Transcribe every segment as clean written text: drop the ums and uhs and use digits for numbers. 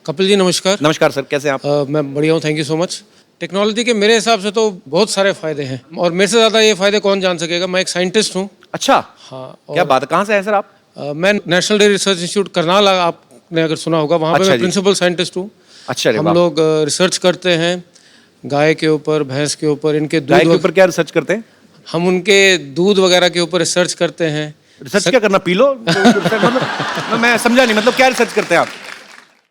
कपिल जी नमस्कार। नमस्कार सर, कैसे हैं आप? मैं बढ़िया हूँ, thank you so much. Technology के मेरे हिसाब से तो बहुत सारे फ़ायदे हैं और मेरे से ज़्यादा ये फ़ायदे कौन जान सकेगा। मैं एक साइंटिस्ट हूँ। अच्छा, हाँ। क्या बात है, कहाँ से हैं सर आप? मैं national dairy research institute Karnal, आपने अगर सुना होगा, वहाँ पे अच्छा मैं जी। प्रिंसिपल साइंटिस्ट हूँ। अच्छा, अरे हम वाह। लोग रिसर्च करते हैं गाय के ऊपर, भैंस के ऊपर, इनके गाय के दूध। ऊपर क्या रिसर्च करते हैं? हम उनके दूध वगैरह के ऊपर रिसर्च करते हैं। रिसर्च क्या करना, पी लो? मतलब मैं समझा नहीं, मतलब क्या रिसर्च करते हैं आप?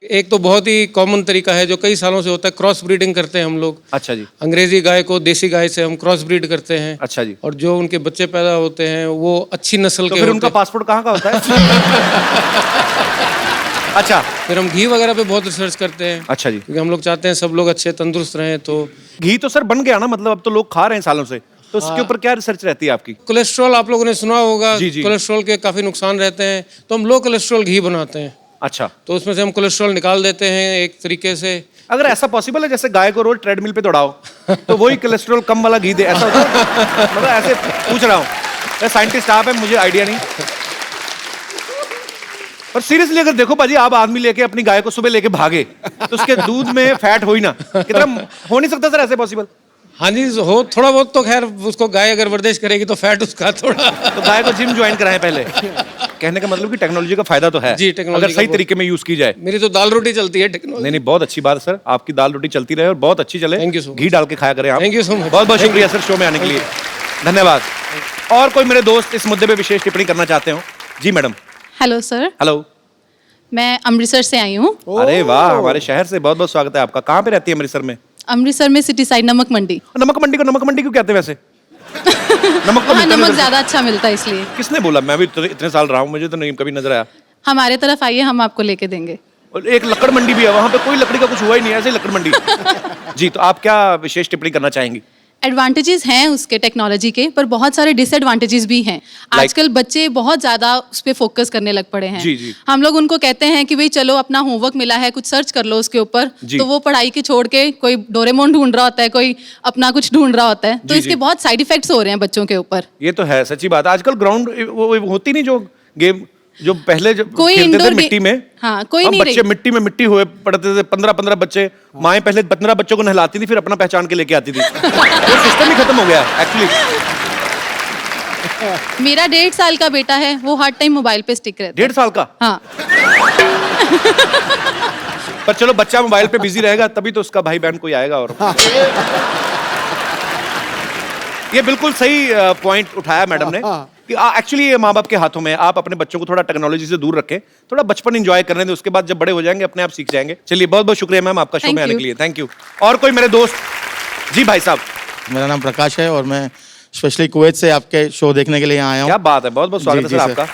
एक तो बहुत ही कॉमन तरीका है जो कई सालों से होता है, क्रॉस ब्रीडिंग करते हैं हम लोग। अच्छा जी। अंग्रेजी गाय को देसी गाय से हम क्रॉस ब्रीड करते हैं। अच्छा जी। और जो उनके बच्चे पैदा होते हैं वो अच्छी नस्ल तो के फिर होते उनका हैं। पासपोर्ट कहाँ का होता है? अच्छा। फिर हम घी वगैरह पे बहुत रिसर्च करते हैं। अच्छा जी। क्योंकि हम लोग चाहते हैं सब लोग अच्छे तंदुरुस्त रहें। तो घी तो सर बन गया ना, मतलब अब तो लोग खा रहे हैं सालों से, तो उसके ऊपर क्या रिसर्च रहती है आपकी? कोलेस्ट्रॉल आप लोगों ने सुना होगा। जी, जी। कोलेस्ट्रॉल के काफी नुकसान रहते हैं, तो हम लो कोलेस्ट्रॉल घी बनाते हैं। अच्छा, तो उसमें से हम कोलेस्ट्रॉल निकाल देते हैं एक तरीके से। अगर ऐसा पॉसिबल है जैसे गाय को रोज ट्रेडमिल पे दौड़ाओ तो वही कोलेस्ट्रॉल कम वाला घी दे, ऐसा होता है? मतलब ऐसे पूछ रहा हूँ, साइंटिस्ट आप हैं, मुझे आइडिया नहीं। पर सीरियसली अगर देखो पाजी, आप आदमी लेके अपनी गाय को सुबह लेके भागे तो उसके दूध में फैट हो ही ना, कितना हो नहीं सकता सर ऐसे पॉसिबल? हाँ जी, हो थोड़ा बहुत तो खैर, उसको गाय अगर वर्जिश करेगी तो फैट उसका थोड़ा। तो गाय को जिम ज्वाइन कराएं पहले। कहने का मतलब कि टेक्नोलॉजी का फायदा तो है जी, टेक्नोलॉजी अगर का सही बहुत- तरीके में यूज की जाए। मेरी तो दाल रोटी चलती है टेक्नोलॉजी। नहीं नहीं, बहुत अच्छी बात है सर, आपकी दाल रोटी चलती रहे और बहुत अच्छी चले। Thank you so much. घी डाल के खाया करें आप। Thank you so much. बहुत बहुत Thank शुक्रिया सर शो में आने के लिए, धन्यवाद। और कोई मेरे दोस्त इस मुद्दे पे विशेष टिप्पणी करना चाहते हो? जी मैडम। Hello sir, hello. मैं अमृतसर से आई हूँ। अरे वाह, हमारे शहर से बहुत बहुत स्वागत है आपका। कहाँ पे रहती है अमृतसर में? अमृतसर में सिटी साइड नमक मंडी। नमक मंडी को नमक मंडी क्यों कहते हैं वैसे? नमक तो वहाँ मिलता नमक नहीं। ज़्यादा अच्छा मिलता है इसलिए। किसने बोला? मैं भी इतने साल रहा हूँ, मुझे तो नहीं कभी नजर आया। हमारे तरफ आइए, हम आपको लेके देंगे। और एक लकड़ मंडी भी है, वहाँ पे कोई लकड़ी का कुछ हुआ ही नहीं है, ऐसे ही लकड़ मंडी। जी, तो आप क्या विशेष टिप्पणी करना चाहेंगी? एडवांटेजेस हैं उसके टेक्नोलॉजी के, पर बहुत सारे डिसएडवांटेजेस भी हैं। आजकल बच्चे बहुत ज़्यादा उस पर फोकस करने लग पड़े हैं। जी, जी। हम लोग उनको कहते हैं कि भाई चलो अपना होमवर्क मिला है, कुछ सर्च कर लो उसके ऊपर, जी। तो वो पढ़ाई के छोड़ के कोई डोरेमोन ढूंढ रहा होता है, कोई अपना कुछ ढूंढ रहा होता है। तो जी, इसके जी। बहुत साइड इफेक्ट्स हो रहे हैं बच्चों के ऊपर। ये तो है, सच्ची बात। आजकल ग्राउंड वो होती नहीं, जो गेम जो पहले जो कोई खेलते थे इंडोर मिट्टी में। हाँ, कोई हम नहीं बच्चे रही। मिट्टी में मिट्टी हुए पड़ते थे, 15-15 बच्चे। माएं पहले 15 बच्चों को नहलाती थी, फिर अपना पहचान के लेके आती थी। वो सिस्टम ही खत्म हो गया है एक्चुअली। मेरा 1.5 साल का बेटा है, वो हर टाइम मोबाइल पे स्टिक रहता है। 1.5 साल का? हाँ। पर चलो, बच्चा मोबाइल पे बिजी रहेगा तभी तो उसका भाई बहन कोई आएगा। और ये बिल्कुल सही पॉइंट उठाया मैडम ने कि एक्चुअली ये माँ बाप के हाथों में है। आप अपने बच्चों को थोड़ा टेक्नोलॉजी से दूर रखें, थोड़ा बचपन एंजॉय करने दें, उसके बाद जब बड़े हो जाएंगे अपने आप सीख जाएंगे। चलिए, बहुत बहुत शुक्रिया मैम आपका शो में Thank आने you. के लिए, थैंक यू। और कोई मेरे दोस्त? जी भाई साहब। मेरा नाम प्रकाश है और मैं स्पेशली कुवैत से आपके शो देखने के लिए यहाँ आया हूँ। क्या बात है, बहुत बहुत स्वागत है जी, सर जी, आपका।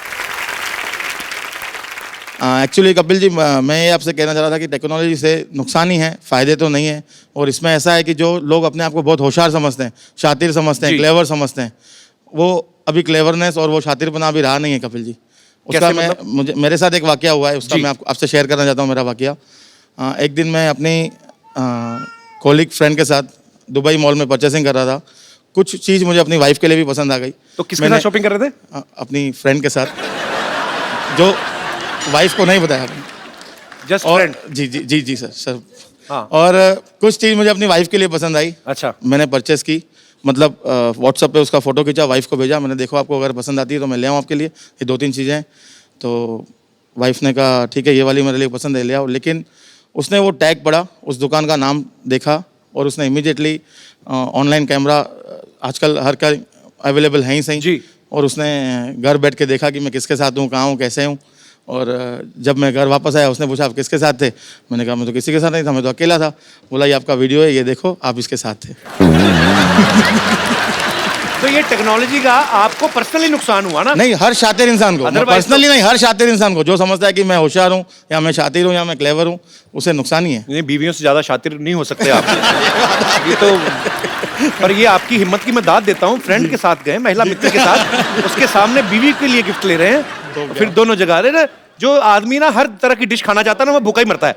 एक्चुअली कपिल जी, मैं ये आपसे कहना चाह रहा था कि टेक्नोलॉजी से नुकसान ही है, फ़ायदे तो नहीं है। और इसमें ऐसा है कि जो लोग अपने आप को बहुत होशियार समझते हैं, शातिर समझते हैं, जी। क्लेवर समझते हैं, वो अभी क्लेवरनेस और वो शातिरपना अभी रहा नहीं है कपिल जी। उसका कैसे मैं मतलब? मुझे मेरे साथ एक वाकया हुआ है, उसका जी। मैं आपसे शेयर करना चाहता हूँ मेरा वाकया। एक दिन मैं अपनी कॉलीग फ्रेंड के साथ दुबई मॉल में परचेसिंग कर रहा था। कुछ चीज़ मुझे अपनी वाइफ के लिए भी पसंद आ गई। तो किसके साथ शॉपिंग कर रहे थे? अपनी फ्रेंड के साथ, जो वाइफ को नहीं बताया। जस्ट और फ्रेंड? जी जी जी जी सर। हाँ। और कुछ चीज़ मुझे अपनी वाइफ के लिए पसंद आई। अच्छा। मैंने परचेस की, मतलब व्हाट्सएप पे उसका फ़ोटो खींचा, वाइफ को भेजा। मैंने देखो आपको अगर पसंद आती है तो मैं ले आऊँ आपके लिए, ये 2-3 चीज़ें हैं। तो वाइफ ने कहा ठीक है, ये वाली मेरे लिए पसंद है, ले आओ। लेकिन उसने वो टैग पढ़ा, उस दुकान का नाम देखा और उसने इमीडिएटली ऑनलाइन कैमरा आजकल हर का अवेलेबल है ही सही जी। और उसने घर बैठ के देखा कि मैं किसके साथ हूँ, कहाँ हूँ, कैसे हूँ। और जब मैं घर वापस आया, उसने पूछा आप किसके साथ थे? मैंने कहा मैं तो किसी के साथ नहीं था, मैं तो अकेला था। बोला ये आपका वीडियो है, ये देखो आप इसके साथ थे। तो ये टेक्नोलॉजी का आपको पर्सनली नुकसान हुआ ना? नहीं, हर शातिर इंसान को, Otherwise पर्सनली नहीं, हर शातिर इंसान को जो समझता है कि मैं होशियार हूँ या मैं शातिर हूँ या मैं क्लेवर हूँ, उसे नुकसान ही है। नहीं, बीवियों से ज्यादा शातिर नहीं हो सकते आप। ये तो, पर ये आपकी हिम्मत की मैं दाद देता हूँ। फ्रेंड के साथ गए, महिला मित्र के साथ, उसके सामने बीवी के लिए गिफ्ट ले रहे हैं, तो फिर दोनों जगह रहे ना। जो आदमी ना हर तरह की डिश खाना चाहता है ना, वो भूखा ही मरता है।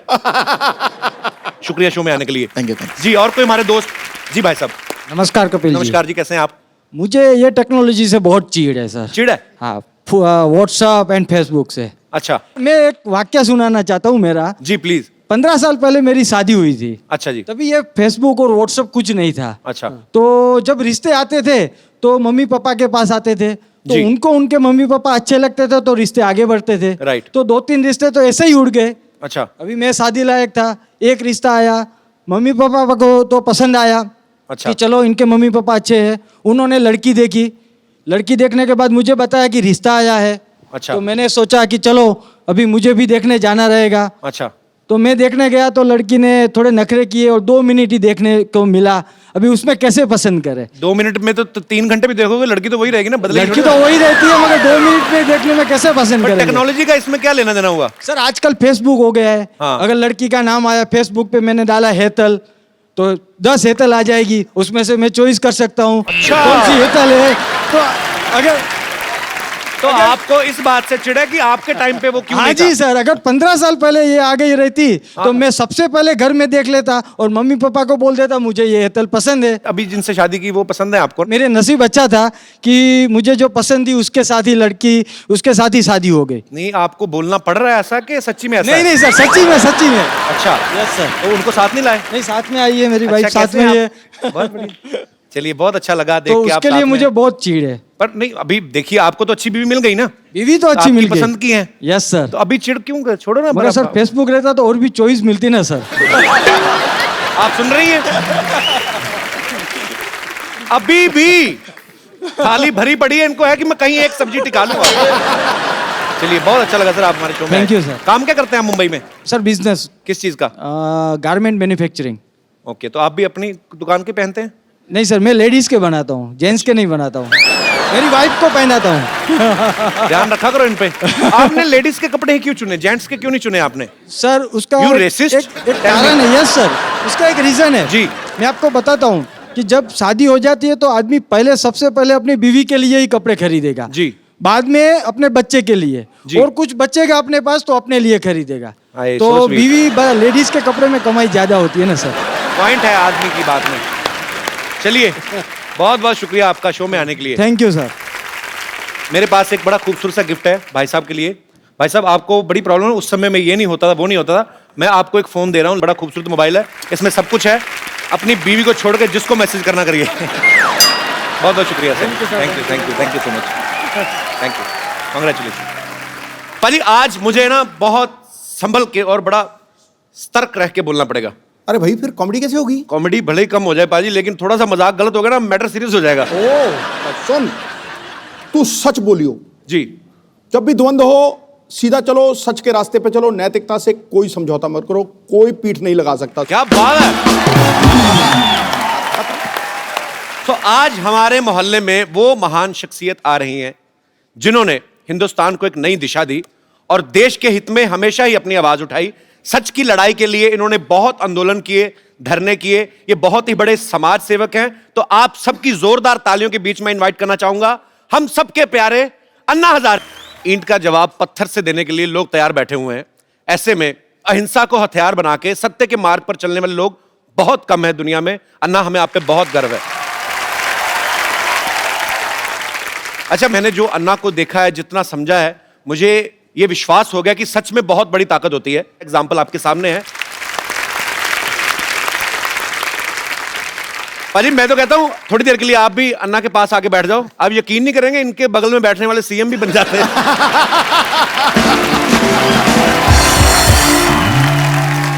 शुक्रिया शो में आने के लिए। Thank you. जी, और कोई हमारे दोस्त? जी भाई साहब। नमस्कार कपिल जी। नमस्कार जी, कैसे हैं आप? मुझे ये टेक्नोलॉजी से बहुत चिढ़ है सर। चिढ़ है? हाँ, व्हाट्सएप एंड फेसबुक से। अच्छा मैं एक वाक्य सुनाना चाहता हूँ मेरा। जी प्लीज। 15 साल पहले मेरी शादी हुई थी। अच्छा जी। तभी ये फेसबुक और व्हाट्सएप कुछ नहीं था। अच्छा। तो जब रिश्ते आते थे तो मम्मी पापा के पास आते थे, तो जी। उनको उनके मम्मी पापा अच्छे लगते थे तो रिश्ते आगे बढ़ते थे। राइट। तो 2-3 रिश्ते तो ऐसे ही उड़ गए। अच्छा। अभी मैं शादी लायक था, एक रिश्ता आया, मम्मी पापा को तो पसंद आया। अच्छा। कि चलो इनके मम्मी पापा अच्छे हैं। उन्होंने लड़की देखी, लड़की देखने के बाद मुझे बताया कि रिश्ता आया है। अच्छा। तो मैंने सोचा कि चलो अभी मुझे भी देखने जाना रहेगा। अच्छा। तो मैं देखने गया तो लड़की ने थोड़े नखरे किए और 2 मिनट ही देखने को मिला। अभी उसमें कैसे पसंद करे? 2 मिनट में तो 3 घंटे भी देखोगे, लड़की तो वही रहेगी ना, बदलेगी लड़की थोड़ी तो ना। वही रहती है, मगर 2 मिनट में देखने में कैसे पसंद पर करेंगे? टेक्नोलॉजी का इसमें क्या लेना देना हुआ? सर आजकल फेसबुक हो गया है। हाँ। अगर लड़की का नाम आया फेसबुक पे, मैंने डाला हेतल, तो 10 हेतल आ जाएगी, उसमें से मैं चॉइस कर सकता हूँ अच्छा। कौन सी हेतल है। तो अगर तो आपको इस बात से चिढ़ है कि आपके टाइम पे वो क्यों हाँ नहीं जी था? सर, अगर 15 साल पहले ये आ गई रहती तो मैं सबसे पहले घर में देख लेता और मम्मी पापा को बोल देता मुझे ये हेतल पसंद है। अभी जिनसे शादी की वो पसंद है आपको? मेरे नसीब अच्छा था कि मुझे जो पसंद थी उसके साथ ही लड़की, उसके साथ ही शादी हो गई। नहीं, आपको बोलना पड़ रहा है ऐसा कि सच्ची में ऐसा नहीं है? नहीं सर, सच्ची में सच्ची में। अच्छा। Yes sir. तो उनको साथ नहीं लाए? नहीं, साथ में आई है मेरी वाइफ, अच्छा, साथ कैसे में ही आप? है। बहुत बढ़िया। चलिए, बहुत अच्छा लगा देख तो के आप उसके साथ लिए में। मुझे बहुत चीड़ है। पर नहीं, अभी देखिए आपको तो अच्छी बीवी मिल गई ना, बीवी तो अच्छी आपकी मिल गई, पसंद की है। Yes sir. तो अभी चिढ़ क्यों कर? छोड़ो ना। मगर सर फेसबुक रहता तो और भी चॉइस मिलती ना सर। आप सुन रही हैं? अभी भी थाली भरी पड़ी है, इनको है कि मैं कहीं एक सब्जी टिका लूंगा। चलिए, बहुत अच्छा लगा सर आप हमारे शो में Thank आए। you, sir. काम क्या करते हैं आप मुंबई में? सर बिजनेस, किस चीज का? Garment manufacturing. ओके, तो आप भी अपनी दुकान के पहनते हैं? नहीं सर, मैं लेडीज के बनाता हूँ, जेंट्स के नहीं बनाता हूँ। मेरी वाइफ को पहनाता हूँ। ध्यान रखा करो इन पे। आपने लेडीज के कपड़े ही क्यों चुने, जेंट्स के क्यों नहीं चुने आपने? सर उसका You एक racist? कारण है। यस सर, उसका एक रीजन है। जी। मैं आपको बताता हूँ कि जब शादी हो जाती है तो आदमी पहले सबसे पहले अपनी बीवी के लिए ही कपड़े खरीदेगा। जी। बाद में अपने बच्चे के लिए, जी। और कुछ बचेगा अपने पास तो अपने लिए खरीदेगा। आए, तो so sweet. बीवी लेडीज के कपड़े में कमाई ज्यादा होती है ना सर। पॉइंट है आदमी की बात में। चलिए, बहुत बहुत शुक्रिया आपका शो में आने के लिए। Thank you sir. मेरे पास एक बड़ा खूबसूरत सा गिफ्ट है भाई साहब के लिए। भाई साहब, आपको बड़ी प्रॉब्लम है, उस समय में ये नहीं होता था, वो नहीं होता था। मैं आपको एक फोन दे रहा हूँ, बड़ा खूबसूरत मोबाइल है, इसमें सब कुछ है। अपनी बीवी को छोड़ के जिसको मैसेज करना करिए। बहुत बहुत शुक्रिया sir. Thank you so much. Thank you, congratulation. पाजी, आज मुझे ना बहुत संभल के और बड़ा सतर्क रह के बोलना पड़ेगा। अरे भाई, फिर कॉमेडी कैसे होगी? कॉमेडी भले ही कम हो जाए पाजी, लेकिन थोड़ा सा मजाक गलत हो गया ना, मैटर सीरियस हो जाएगा। सुन, तू सच बोलियो। जी। जब भी द्वंद्व हो सीधा चलो, सच के रास्ते पे चलो, नैतिकता से कोई समझौता मत करो, कोई पीठ नहीं लगा सकता। क्या बात है। तो आज हमारे मोहल्ले में वो महान शख्सियत आ रही हैं जिन्होंने हिंदुस्तान को एक नई दिशा दी और देश के हित में हमेशा ही अपनी आवाज उठाई। सच की लड़ाई के लिए इन्होंने बहुत आंदोलन किए, धरने किए। ये बहुत ही बड़े समाज सेवक हैं। तो आप सबकी जोरदार तालियों के बीच में इनवाइट करना चाहूंगा हम सबके प्यारे अन्ना हजारे। ईंट का जवाब पत्थर से देने के लिए लोग तैयार बैठे हुए हैं। ऐसे में अहिंसा को हथियार बना के सत्य के मार्ग पर चलने वाले लोग बहुत कम है दुनिया में। अन्ना, हमें आप पे बहुत गर्व है। अच्छा, मैंने जो अन्ना को देखा है, जितना समझा है, मुझे ये विश्वास हो गया कि सच में बहुत बड़ी ताकत होती है। एग्जाम्पल आपके सामने है। पाजी, मैं तो कहता हूं थोड़ी देर के लिए आप भी अन्ना के पास आके बैठ जाओ। आप यकीन नहीं करेंगे, इनके बगल में बैठने वाले सीएम भी बन जाते हैं।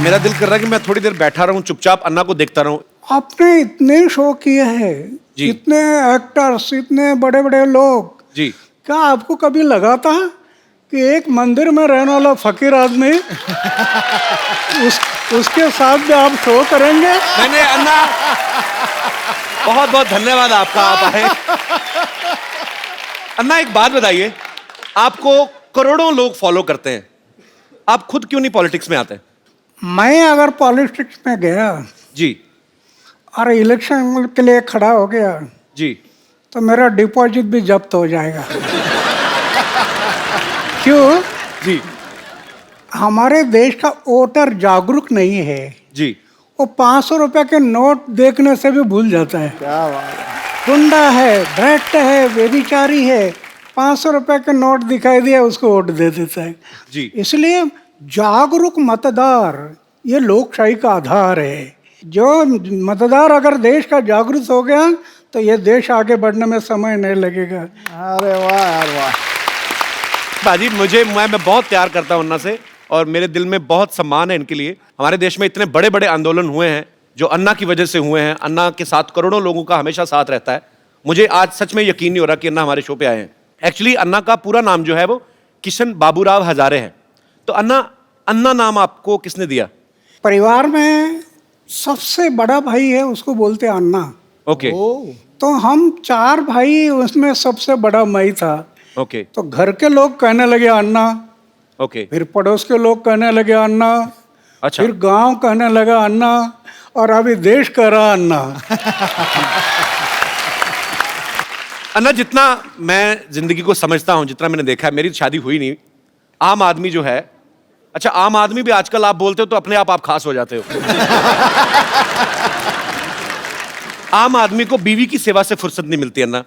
मेरा दिल कर रहा है कि मैं थोड़ी देर बैठा रहूं, चुपचाप अन्ना को देखता रहूं। आपने इतने शो किए हैं, जी। इतने एक्टर्स, इतने बड़े बड़े लोग, जी। क्या आपको कभी लगा था कि एक मंदिर में रहने वाला फकीर आदमी उसके साथ भी आप शो करेंगे? मैंने अन्ना, बहुत बहुत धन्यवाद आपका, आप आए। अन्ना, एक बात बताइए, आपको करोड़ों लोग फॉलो करते हैं, आप खुद क्यों नहीं पॉलिटिक्स में आते? मैं अगर पॉलिटिक्स में गया जी। और इलेक्शन के लिए खड़ा हो गया जी। तो मेरा डिपॉजिट भी जब्त हो जाएगा। क्यों? जी। हमारे देश का वोटर जागरूक नहीं है। जी। वो 500 रुपए के नोट देखने से भी भूल जाता है। क्या बात है। गुंडा है, भ्रष्ट है, व्यभिचारी है, 500 रुपए के नोट दिखाई दिया उसको वोट दे देता है। जी। इसलिए जागरूक मतदार ये लोकशाही का आधार है। जो मतदार अगर देश का जागरूक हो गया तो ये देश आगे बढ़ने में समय नहीं लगेगा। अरे वाह यार वाह। बाजी मैं बहुत प्यार करता हूं अन्ना से और मेरे दिल में बहुत सम्मान है इनके लिए। हमारे देश में इतने बड़े बड़े आंदोलन हुए हैं जो अन्ना की वजह से हुए हैं। अन्ना के साथ करोड़ों लोगों का हमेशा साथ रहता है। मुझे आज सच में यकीन नहीं हो रहा कि अन्ना हमारे शो पे आए हैं। एक्चुअली अन्ना का पूरा नाम जो है वो किशन बाबूराव हजारे है। तो अन्ना नाम आपको किसने दिया? परिवार में सबसे बड़ा भाई है, उसको बोलते हैं अन्ना। ओके तो हम 4 भाई, उसमें सबसे बड़ा मैं था। ओके तो घर के लोग कहने लगे अन्ना, ओके फिर पड़ोस के लोग कहने लगे अन्ना, अच्छा फिर गांव कहने लगा अन्ना, और अभी देश कह रहा अन्ना। अन्ना, जितना मैं जिंदगी को समझता हूं, जितना मैंने देखा है, मेरी शादी हुई नहीं, आम आदमी जो है, अच्छा आम आदमी भी आजकल आप बोलते हो तो अपने आप खास हो जाते हो। आम आदमी को बीवी की सेवा से फुर्सत नहीं मिलती अन्ना,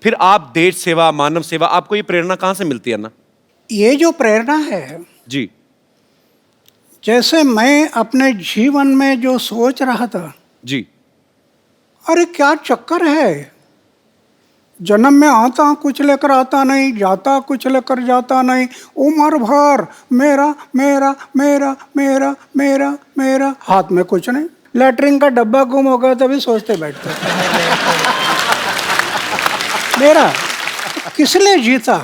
फिर आप देश सेवा, मानव सेवा, आपको ये प्रेरणा कहां से मिलती है अन्ना? ये जो प्रेरणा है, जी जैसे मैं अपने जीवन में जो सोच रहा था, जी अरे क्या चक्कर है, जन्म में आता कुछ लेकर आता नहीं, जाता कुछ लेकर जाता नहीं, उम्र भर मेरा मेरा मेरा मेरा मेरा मेरा, हाथ में कुछ नहीं, लैटरिन का डब्बा गुम हो गया तभी सोचते बैठते। मेरा किस लिए जीता?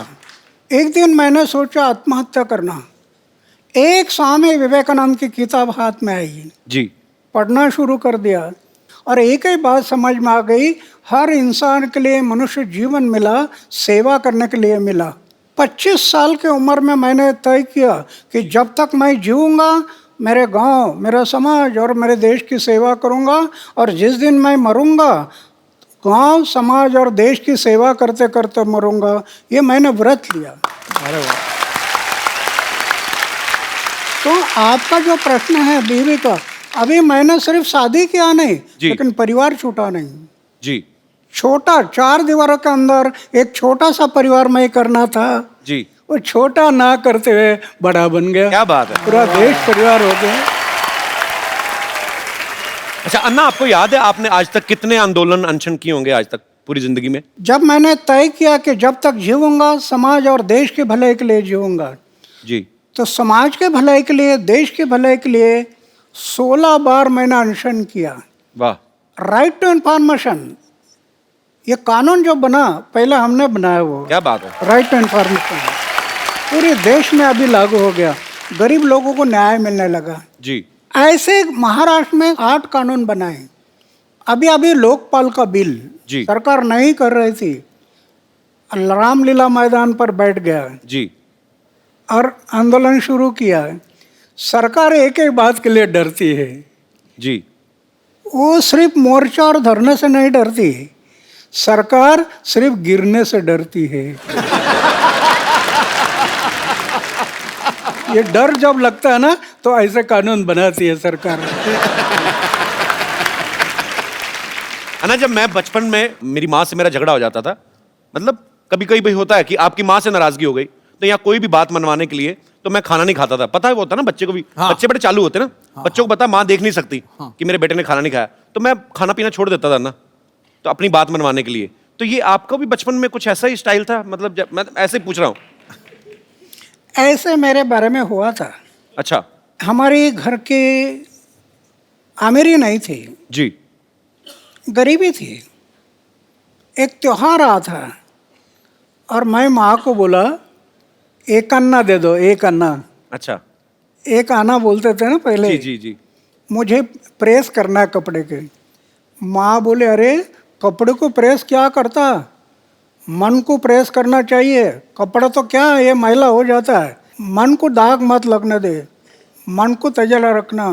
एक दिन मैंने सोचा आत्महत्या करना। एक स्वामी विवेकानंद की किताब हाथ में आई, जी पढ़ना शुरू कर दिया और एक ही बात समझ में आ गई, हर इंसान के लिए मनुष्य जीवन मिला सेवा करने के लिए मिला। 25 साल की उम्र में मैंने तय किया कि जब तक मैं जीऊँगा मेरे गांव, मेरा समाज और मेरे देश की सेवा करूँगा, और जिस दिन मैं मरूँगा गांव, समाज और देश की सेवा करते करते मरूँगा। ये मैंने व्रत लिया। अरे वाह। तो आपका जो प्रश्न है बीवी का, अभी मैंने सिर्फ शादी किया नहीं, लेकिन परिवार छूटा नहीं। जी छोटा 4 दीवारों के अंदर एक छोटा सा परिवार में करना था जी, वो छोटा ना करते हुए बड़ा बन गया। क्या बात है। पूरा देश परिवार हो गया। अच्छा अन्ना, आपको याद है आपने आज तक कितने आंदोलन अनशन किए होंगे आज तक पूरी जिंदगी में? जब मैंने तय किया कि जब तक जीऊंगा समाज और देश के भलाई के लिए जीऊंगा, जी तो समाज के भलाई के लिए, देश के भलाई के लिए 16 बार मैंने अनशन किया। वाह। राइट टू इन्फॉर्मेशन, ये कानून जो बना पहले हमने बनाया, वो क्या बात है। राइट टू इन्फॉर्मेशन पूरे देश में अभी लागू हो गया, गरीब लोगों को न्याय मिलने लगा। जी ऐसे महाराष्ट्र में 8 कानून बनाए। अभी लोकपाल का बिल जी सरकार नहीं कर रही थी, रामलीला मैदान पर बैठ गया जी और आंदोलन शुरू किया। सरकार एक ही बात के लिए डरती है, जी, वो सिर्फ मोर्चा और धरने से नहीं डरती, सरकार सिर्फ गिरने से डरती है। ये डर जब लगता है ना, तो ऐसे कानून बनाती है सरकार। अन्ना, जब मैं बचपन में मेरी माँ से मेरा झगड़ा हो जाता था, मतलब कभी कभी भाई होता है कि आपकी माँ से नाराजगी हो गई, तो यहाँ कोई भी बात मनवाने के लिए तो मैं खाना नहीं खाता था। पता है वो होता ना बच्चे को भी, बच्चे बड़े चालू होते ना, बच्चों को पता माँ देख नहीं सकती कि मेरे बेटे ने खाना नहीं खाया, तो मैं खाना पीना छोड़ देता था ना, तो अपनी बात मनवाने के लिए। तो ये आपका भी बचपन में कुछ ऐसा ही स्टाइल था? मतलब मैं ऐसे ही पूछ रहा हूँ। ऐसे मेरे बारे में हुआ था। अच्छा। हमारे घर के अमीरी नहीं थी जी, गरीबी थी। एक त्योहार आ था और मैं माँ को बोला एक अन्ना दे दो, एक अन्ना। अच्छा। एक आना बोलते थे ना पहले। जी जी जी। मुझे प्रेस करना है कपड़े के। माँ बोले अरे कपड़े को प्रेस क्या करता, मन को प्रेस करना चाहिए, कपड़ा तो क्या है ये मैला हो जाता है, मन को दाग मत लगने दे, मन को तजला रखना।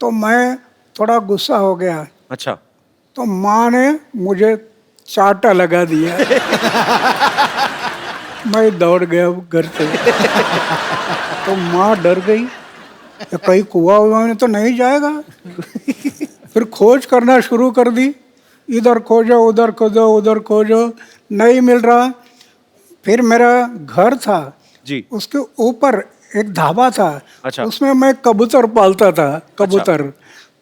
तो मैं थोड़ा गुस्सा हो गया। अच्छा। तो माँ ने मुझे चाटा लगा दिया। मैं दौड़ गया घर से। तो माँ डर गई, कहीं कुआं हुआ में तो नहीं जाएगा। फिर खोज करना शुरू कर दी, इधर खोजो उधर खोजो उधर खोजो, नहीं मिल रहा। फिर मेरा घर था जी, उसके ऊपर एक ढाबा था। अच्छा। उसमें मैं कबूतर पालता था, कबूतर।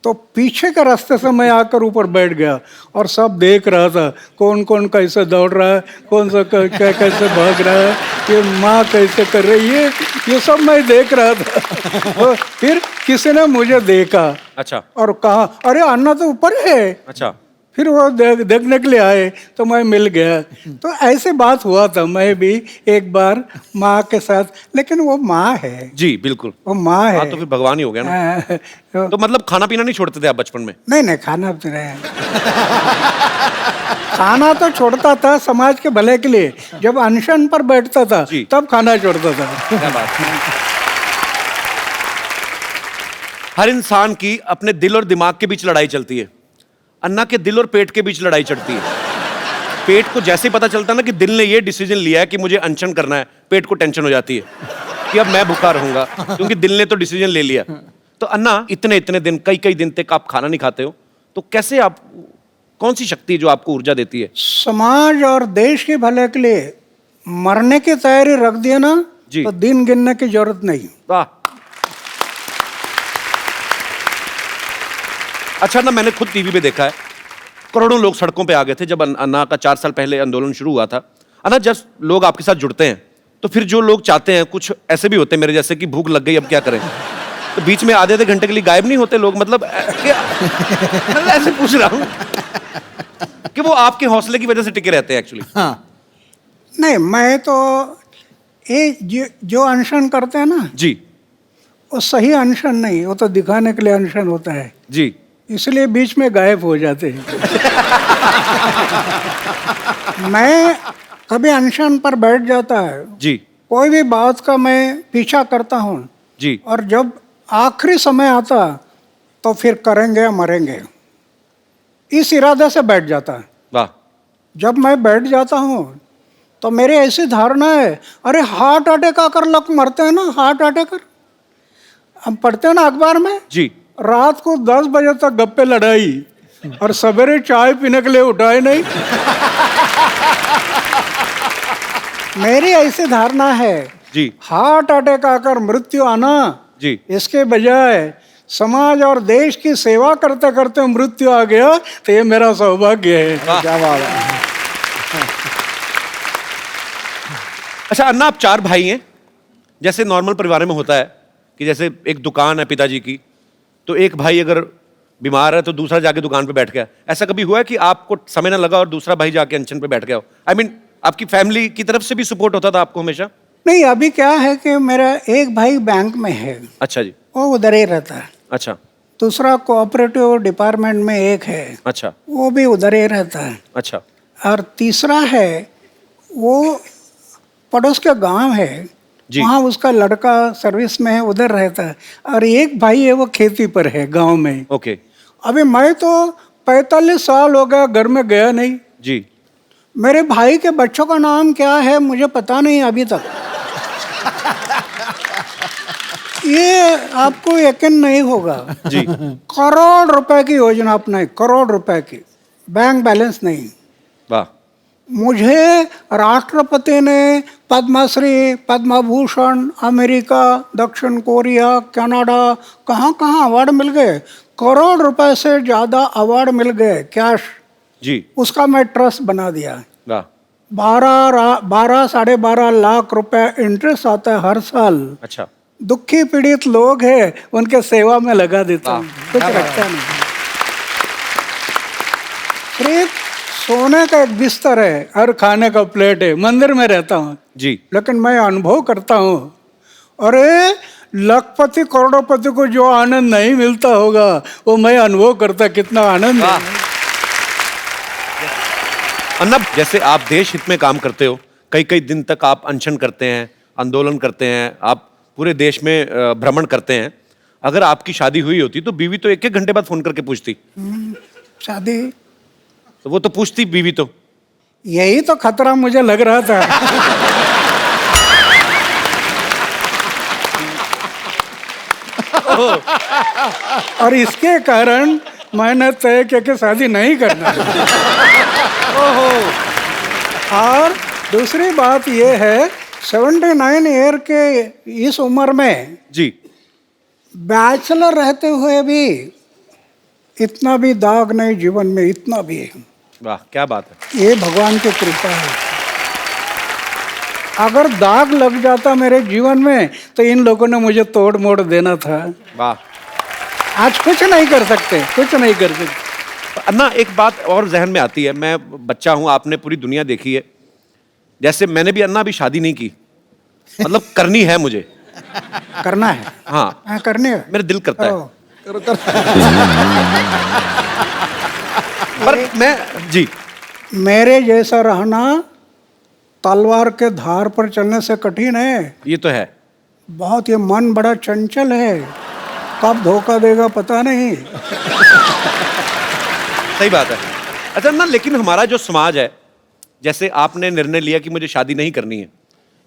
तो पीछे के रास्ते से मैं आकर ऊपर बैठ गया और सब देख रहा था, कौन कौन कैसे दौड़ रहा है, कौन सा कैसे भाग रहा है, ये माँ कैसे कर रही है, ये सब मैं देख रहा था। तो फिर किसी ने मुझे देखा अच्छा और कहा, अरे अन्ना तो ऊपर है। अच्छा। फिर वो देखने के लिए आए तो मैं मिल गया। तो ऐसे बात हुआ था मैं भी एक बार माँ के साथ, लेकिन वो माँ है, जी बिल्कुल। वो माँ है। हाँ तो फिर भगवान ही हो गया ना। तो तो मतलब खाना पीना नहीं छोड़ते थे आप बचपन में? नहीं नहीं, खाना तो नहीं। खाना तो छोड़ता था समाज के भले के लिए। जब अनशन पर बैठता था जी। तब खाना छोड़ता था। क्या बात है। हर इंसान की अपने दिल और दिमाग के बीच लड़ाई चलती है। अन्ना के दिल और पेट के बीच लड़ाई चढ़ती है। पेट को जैसे ही पता चलता ना कि दिल ने ये डिसीजन लिया है कि मुझे अनशन करना है, पेट को टेंशन हो जाती है कि अब मैं भूखा रहूंगा, क्योंकि दिल ने तो डिसीजन ले लिया। तो अन्ना, इतने इतने दिन, कई कई दिन तक आप खाना नहीं खाते हो, तो कैसे आप, कौन सी शक्ति जो आपको ऊर्जा देती है? समाज और देश के भले के लिए मरने की तैयारी रख दिया ना जी। तो दिन गिनने की जरूरत नहीं। वाह। अच्छा ना, मैंने खुद टीवी पे देखा है, करोड़ों लोग सड़कों पे आ गए थे जब अन्ना का 4 साल पहले आंदोलन शुरू हुआ था। अन्ना, जब लोग आपके साथ जुड़ते हैं तो फिर जो लोग चाहते हैं, कुछ ऐसे भी होते हैं मेरे जैसे कि भूख लग गई अब क्या करें, तो बीच में आधे घंटे के लिए गायब नहीं होते लोग, मतलब मैं ऐसे पूछ रहा हूँ कि वो आपके हौसले की वजह से टिके रहते हैं एक्चुअली। हाँ। नहीं, मैं तो ये जो अनशन करते हैं ना, जी वो सही अनशन नहीं, वो तो दिखाने के लिए अनशन होता है, जी। इसलिए बीच में गायब हो जाते हैं। मैं कभी अनशन पर बैठ जाता है, जी कोई भी बात का मैं पीछा करता हूँ, जी। और जब आखिरी समय आता तो फिर करेंगे या मरेंगे, इस इरादे से बैठ जाता है। वाह। जब मैं बैठ जाता हूँ तो मेरी ऐसी धारणा है, अरे हार्ट अटैक आकर लोग मरते हैं ना, हार्ट अटैक कर, हम पढ़ते हैं ना अखबार में, जी। रात को 10 बजे तक गप्पे लड़ाई और सवेरे चाय पीने के लिए उठाए नहीं। मेरी ऐसी धारणा है, जी हार्ट अटैक आकर मृत्यु आना, जी। इसके बजाय समाज और देश की सेवा करते करते मृत्यु आ गया तो ये मेरा सौभाग्य है। क्या बात है। अच्छा अन्ना, आप 4 भाई हैं, जैसे नॉर्मल परिवार में होता है कि जैसे एक दुकान है पिताजी की, तो एक भाई अगर बीमार है तो दूसरा जाके दुकान पे बैठ गया। ऐसा कभी हुआ है कि आपको समय ना लगा और दूसरा भाई जाके अनशन पे बैठ गया हो? आई मीन, आपकी फैमिली की तरफ से भी सपोर्ट होता था आपको हमेशा? नहीं, अभी क्या है कि मेरा एक भाई बैंक में है, अच्छा जी। वो उधर ही रहता है। अच्छा दूसरा कोऑपरेटिव डिपार्टमेंट में एक है, अच्छा वो भी उधर ही रहता है। अच्छा। और तीसरा है, वो पड़ोस के गांव है, जी। वहाँ उसका लड़का सर्विस में है, उधर रहता है। और एक भाई है, वो खेती पर है गांव में। ओके। अभी मैं तो 45 साल हो गया घर में गया नहीं। जी। मेरे भाई के बच्चों का नाम क्या है मुझे पता नहीं अभी तक। ये आपको यकीन नहीं होगा जी। करोड़ रुपए की योजना अपनाई, करोड़ रुपए की, बैंक बैलेंस नहीं। वाह। मुझे राष्ट्रपति ने पद्मश्री, पद्मभूषण, अमेरिका, दक्षिण कोरिया, कनाडा, कहाँ कहाँ अवार्ड मिल गए, करोड़ रुपए से ज़्यादा अवार्ड मिल गए कैश। जी। उसका मैं ट्रस्ट बना दिया। वाह। 12 साढ़े 12 लाख रुपए इंटरेस्ट आता है हर साल। अच्छा। दुखी पीड़ित लोग हैं, उनके सेवा में लगा देता हूँ, कुछ रखता नहीं। फिर सोने का एक बिस्तर है और खाने का प्लेट है, मंदिर में रहता हूँ जी। लेकिन मैं अनुभव करता हूँ, अरे लखपति करोड़पति को जो आनंद नहीं मिलता होगा वो मैं अनुभव करता, कितना आनंद है। अन्ना, जैसे आप देश हित में काम करते हो, कई कई दिन तक आप अनशन करते हैं, आंदोलन करते हैं, आप पूरे देश में भ्रमण करते हैं। अगर आपकी शादी हुई होती तो बीवी तो 1-1 घंटे बाद फोन करके पूछती। शादी तो वो तो पूछती बीवी तो। यही तो खतरा मुझे लग रहा था। और इसके कारण मैंने तय किया कि शादी नहीं करना। और दूसरी बात यह है 79 ईयर के इस उम्र में जी। बैचलर रहते हुए भी इतना भी दाग नहीं जीवन में, इतना भी। वाह, क्या बात है। ये भगवान की कृपा है। अगर दाग लग जाता मेरे जीवन में तो इन लोगों ने मुझे तोड़ मोड़ देना था। वाह। आज कुछ नहीं कर सकते, कुछ नहीं कर सकते। अन्ना, एक बात और जहन में आती है। मैं बच्चा हूं, आपने पूरी दुनिया देखी है। जैसे मैंने भी अन्ना अभी शादी नहीं की, मतलब करनी है मुझे। करना है? हाँ, करनी है। मेरा दिल करता है। ओ, पर मैं जी, मेरे जैसा रहना तलवार के धार पर चलने से कठिन है। ये तो है। बहुत, ये मन बड़ा चंचल है, कब धोखा देगा पता नहीं। सही बात है। अच्छा ना, लेकिन हमारा जो समाज है, जैसे आपने निर्णय लिया कि मुझे शादी नहीं करनी है,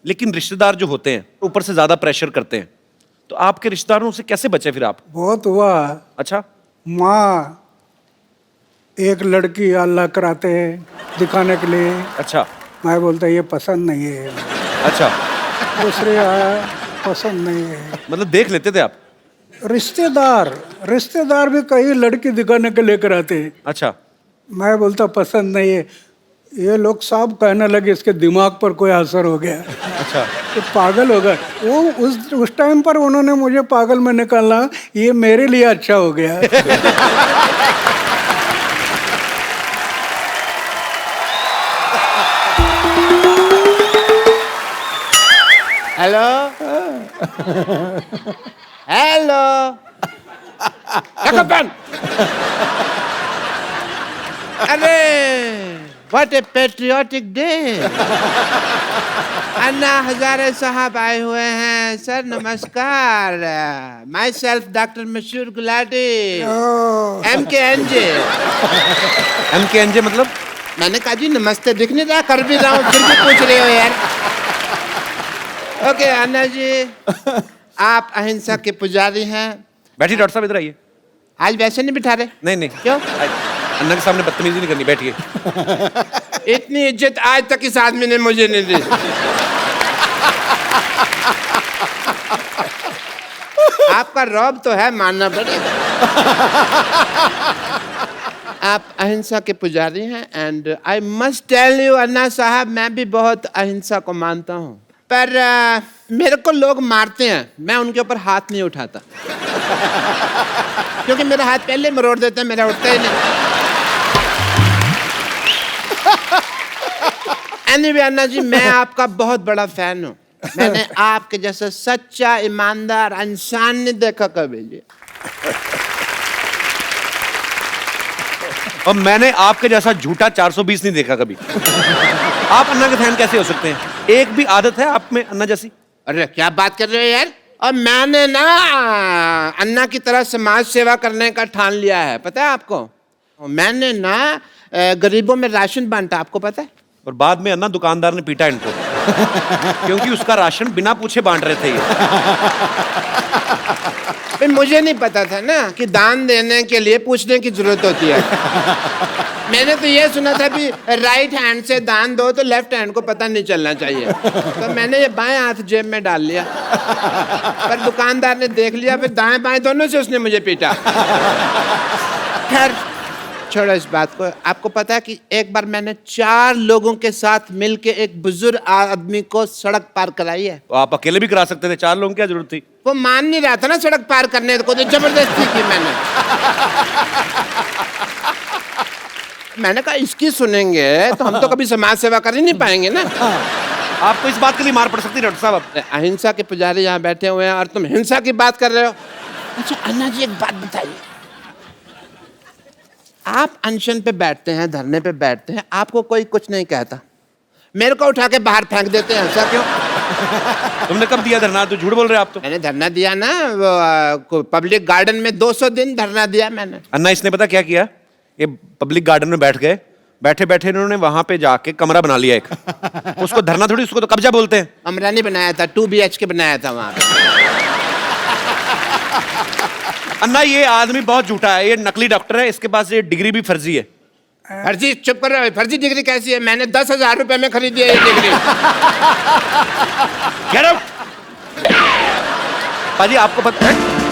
लेकिन रिश्तेदार जो होते हैं ऊपर से ज्यादा प्रेशर करते हैं, तो आपके रिश्तेदारों से कैसे बचे फिर आप? बहुत हुआ। अच्छा। माँ एक लड़की अल्लाह कराते हैं दिखाने के लिए। अच्छा। मैं बोलता ये पसंद नहीं है। अच्छा, दूसरे आया, पसंद नहीं है। मतलब देख लेते थे आप? रिश्तेदार भी कई लड़की दिखाने के लेकर आते हैं। अच्छा। मैं बोलता पसंद नहीं है। ये लोग सब कहने लगे इसके दिमाग पर कोई असर हो गया। अच्छा। ये पागल हो गया। वो उस टाइम पर उन्होंने मुझे पागल में निकाला, ये मेरे लिए अच्छा हो गया। हेलो हेलो अरे what A patriotic day. Anna Hazare साहब आए हुए हैं। सर नमस्कार। माई सेल्फ डॉक्टर मशहूर गुलाटी, MKNJ मतलब? मैंने कहा जी नमस्ते, दिख नहीं रहा, कर भी रहा हूँ, फिर भी पूछ रहे हो यार। ओके अन्ना जी, आप अहिंसा के पुजारी हैं। बैठिए डॉक्टर साहब, इधर आइए। आज वैसे नहीं बिठा रहे? नहीं नहीं, क्यों? अन्ना के सामने बदतमीजी नहीं करनी, बैठिए। इतनी इज्जत आज तक इस आदमी ने मुझे नहीं दी। आपका रौब तो है, मानना पड़ेगा। आप अहिंसा के पुजारी हैं and I must tell you Anna Sahab, मैं भी बहुत अहिंसा को मानता हूँ, पर मेरे को लोग मारते हैं, मैं उनके ऊपर हाथ नहीं उठाता। क्योंकि मेरा हाथ पहले मरोड़ देते हैं, मेरा उठता ही नहीं। एनीवे अन्ना जी, मैं आपका बहुत बड़ा फैन हूँ। मैंने आपके जैसा सच्चा ईमानदार इंसान नहीं देखा कभी जी। और मैंने आपके जैसा झूठा 420 नहीं देखा कभी। आप अन्ना के फैन कैसे हो सकते हैं? एक भी आदत है आप में अन्ना जैसी? अरे क्या बात कर रहे हो यार। और मैंने ना अन्ना की तरह समाज सेवा करने का ठान लिया है, पता है आपको? मैंने ना गरीबों में राशन बांटा, आपको पता है? और बाद में अन्ना दुकानदार ने पीटा इनको क्योंकि उसका राशन बिना पूछे बांट रहे थे ये। फिर मुझे नहीं पता था ना कि दान देने के लिए पूछने की जरूरत होती है। मैंने तो ये सुना था कि राइट हैंड से दान दो तो लेफ्ट हैंड को पता नहीं चलना चाहिए, तो मैंने ये बाएं हाथ जेब में डाल लिया। पर दुकानदार ने देख लिया, फिर दाएं बाएं दोनों से उसने मुझे पीटा। खैर छोड़ो इस बात को। आपको पता है कि एक बार मैंने 4 लोगों के साथ मिलके एक बुजुर्ग आदमी को सड़क पार कराई है। तो आप अकेले भी करा सकते थे, 4 लोगों की क्या जरूरत थी? वो मान नहीं रहा था ना सड़क पार करने को, तो जबरदस्ती की मैंने। मैंने कहा इसकी सुनेंगे तो हम तो कभी समाज सेवा कर ही नहीं पाएंगे ना। आपको इस बात के लिए मार पड़ सकती है डॉक्टर साहब। अहिंसा के पुजारी यहाँ बैठे हुए हैं और तुम हिंसा की बात कर रहे हो। अच्छा अन्ना जी, एक बात बताइए, आप अनशन पे बैठते हैं, धरने पे बैठते हैं, आपको कोई कुछ नहीं कहता, मेरे को उठा के बाहर फेंक देते हैं, ऐसा क्यों? तुमने कब दिया धरना? तो झूठ बोल रहे हो आप तो। मैंने धरना दिया ना, वो पब्लिक गार्डन में 200 दिन धरना दिया मैंने। अन्ना इसने पता क्या किया? ये पब्लिक गार्डन में बैठ गए, बैठे बैठे इन्होंने वहां पे जाके कमरा बना लिया एक। उसको धरना थोड़ी, उसको तो कब्जा बोलते हैं। कमरा नहीं बनाया था, 2 BHK बनाया था वहां पे। अन्ना ये आदमी बहुत झूठा है, ये नकली डॉक्टर है, इसके पास ये डिग्री भी फर्जी है। फर्जी चुप कर रहा है। फर्जी डिग्री कैसी है? मैंने 10,000 रुपए में खरीदी है ये डिग्री। Get out! पाजी आपको पता है